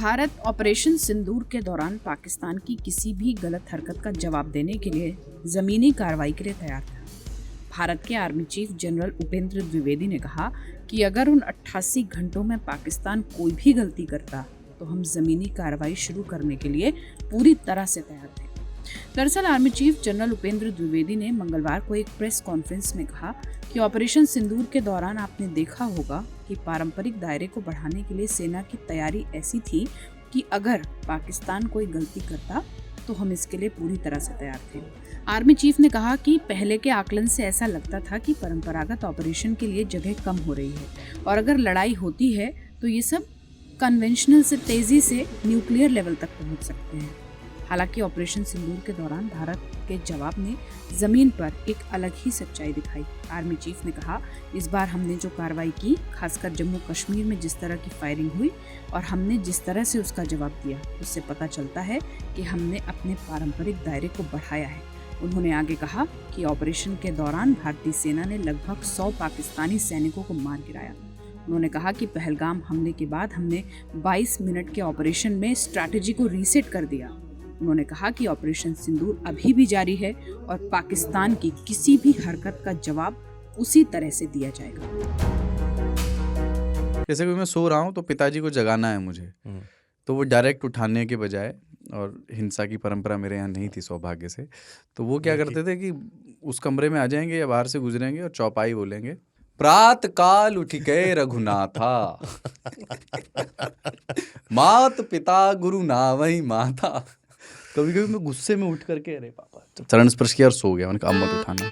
Bharat operation सिंदूर के दौरान पाकिस्तान की किसी भी गलत हरकत का जवाब देने के लिए जमीनी कार्रवाई के लिए तैयार था। भारत के army chief general Upendra Dwivedi ने कहा कि अगर उन 88 घंटों में पाकिस्तान कोई भी गलती करता तो हम जमीनी कार्रवाई शुरू करने के लिए पूरी तरह से तैयार थे। दरअसल army chief general Upendra Dwivedi ने मंगलवार को एक प्रेस कॉन्फ्रेंस में कहा कि ऑपरेशन सिंदूर के दौरान आपने देखा होगा कि पारंपरिक दायरे को बढ़ाने के लिए सेना की तैयारी ऐसी थी कि अगर पाकिस्तान कोई गलती करता तो हम इसके लिए पूरी तरह से तैयार थे। आर्मी चीफ ने कहा कि पहले के आकलन से ऐसा लगता था कि परंपरागत ऑपरेशन के लिए जगह कम हो रही है और अगर लड़ाई होती है तो ये सब कन्वेंशनल से तेजी से न्यूक्लियर लेवल तक पहुंच सकते हैं। हालांकि ऑपरेशन सिंदूर के दौरान भारत के जवाब ने जमीन पर एक अलग ही सच्चाई दिखाई। आर्मी चीफ ने कहा, इस बार हमने जो कार्रवाई की, खासकर जम्मू कश्मीर में जिस तरह की फायरिंग हुई और हमने जिस तरह से उसका जवाब दिया, उससे पता चलता है कि हमने अपने पारंपरिक दायरे को बढ़ाया है। उन्होंने आगे कहा कि ऑपरेशन के दौरान भारतीय सेना ने लगभग 100 पाकिस्तानी सैनिकों को मार गिराया। उन्होंने कहा कि पहलगाम हमले के बाद हमने 22 मिनट के ऑपरेशन में स्ट्रैटेजी को रीसेट कर दिया। उन्होंने कहा कि ऑपरेशन सिंदूर अभी भी जारी है और पाकिस्तान की किसी भी हरकत का जवाब उसी तरह से दिया जाएगा। जैसे कि मैं सो रहा हूँ तो पिताजी को जगाना है मुझे, तो वो डायरेक्ट उठाने के बजाय, और हिंसा की परंपरा मेरे यहाँ नहीं थी सौभाग्य से, तो वो क्या करते थे कि उस कमरे में आ जाएंगे या बाहर से गुजरेंगे और चौपाई बोलेंगे, प्रात काल उठिके रघुनाथा मात पिता गुरु नावही माता। कभी कभी मैं गुस्से में उठ करके अरे पापा चरण स्पर्श किया और सो गया। मैंने कहा मत उठाना।